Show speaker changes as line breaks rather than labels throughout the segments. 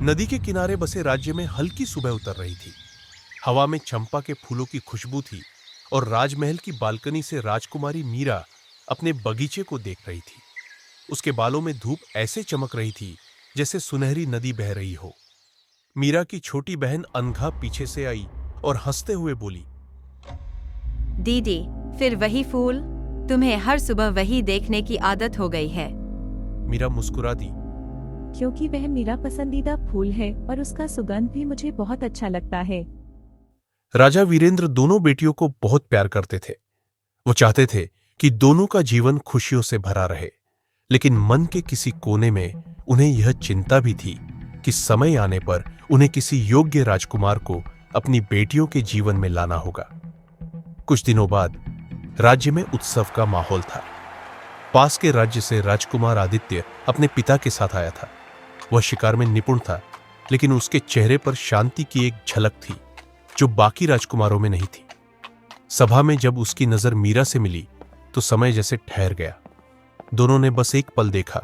नदी के किनारे बसे राज्य में हल्की सुबह उतर रही थी। हवा में चंपा के फूलों की खुशबू थी और राजमहल की बालकनी से राजकुमारी मीरा अपने बगीचे को देख रही थी। उसके बालों में धूप ऐसे चमक रही थी जैसे सुनहरी नदी बह रही हो। मीरा की छोटी बहन अनघा पीछे से आई और हंसते हुए बोली,
दीदी, फिर वही फूल? तुम्हें हर सुबह वही देखने की आदत हो गई है।
मीरा मुस्कुरा दी।
क्योंकि वह मेरा पसंदीदा फूल है और उसका सुगंध भी मुझे बहुत अच्छा लगता है।
राजा वीरेंद्र दोनों बेटियों को बहुत प्यार करते थे। वो चाहते थे कि दोनों का जीवन खुशियों से भरा रहे, लेकिन मन के किसी कोने में उन्हें यह चिंता भी थी कि समय आने पर उन्हें किसी योग्य राजकुमार को अपनी बेटियों के जीवन में लाना होगा। कुछ दिनों बाद राज्य में उत्सव का माहौल था। पास के राज्य से राजकुमार आदित्य अपने पिता के साथ आया था। वह शिकार में निपुण था, लेकिन उसके चेहरे पर शांति की एक झलक थी जो बाकी राजकुमारों में नहीं थी। सभा में जब उसकी नजर मीरा से मिली तो समय जैसे ठहर गया। दोनों ने बस एक पल देखा,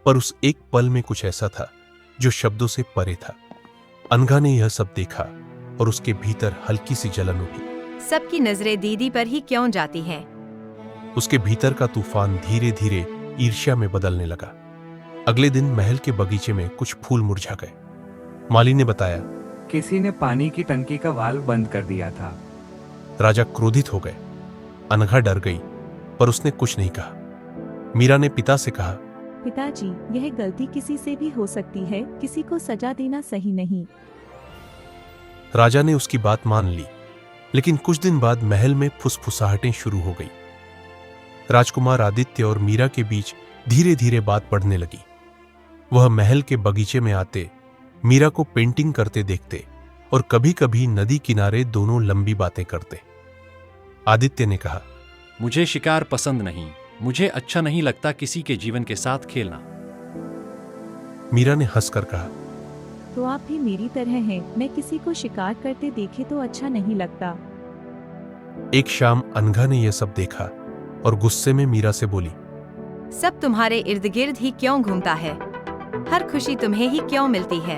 पर उस एक पल में कुछ ऐसा था जो शब्दों से परे था। अनघा ने यह सब देखा और उसके भीतर हल्की सी जलन उठी।
सबकी नजरें दीदी पर ही क्यों जाती हैं?
उसके भीतर का तूफान धीरे धीरे ईर्ष्या में बदलने लगा। अगले दिन महल के बगीचे में कुछ फूल मुरझा गए। माली ने बताया,
किसी ने पानी की टंकी का वाल्व बंद कर दिया था।
राजा क्रोधित हो गए। अनघा डर गई, पर उसने कुछ नहीं कहा। मीरा ने पिता से कहा,
पिताजी, यह गलती किसी से भी हो सकती है, किसी को सजा देना सही नहीं।
राजा ने उसकी बात मान ली, लेकिन कुछ दिन बाद महल में फुसफुसाहटें शुरू हो गई। राजकुमार आदित्य और मीरा के बीच धीरे धीरे बात बढ़ने लगी। वह महल के बगीचे में आते, मीरा को पेंटिंग करते देखते और कभी कभी नदी किनारे दोनों लंबी बातें करते। आदित्य ने कहा,
मुझे शिकार पसंद नहीं। मुझे अच्छा नहीं लगता किसी के जीवन के साथ खेलना।
मीरा ने हंसकर कहा,
तो आप भी मेरी तरह हैं। मैं किसी को शिकार करते देखे तो अच्छा नहीं लगता।
एक शाम अनघा ने यह सब देखा और गुस्से में मीरा से बोली,
सब तुम्हारे इर्द गिर्द ही क्यों घूमता है? हर खुशी तुम्हें ही क्यों मिलती है?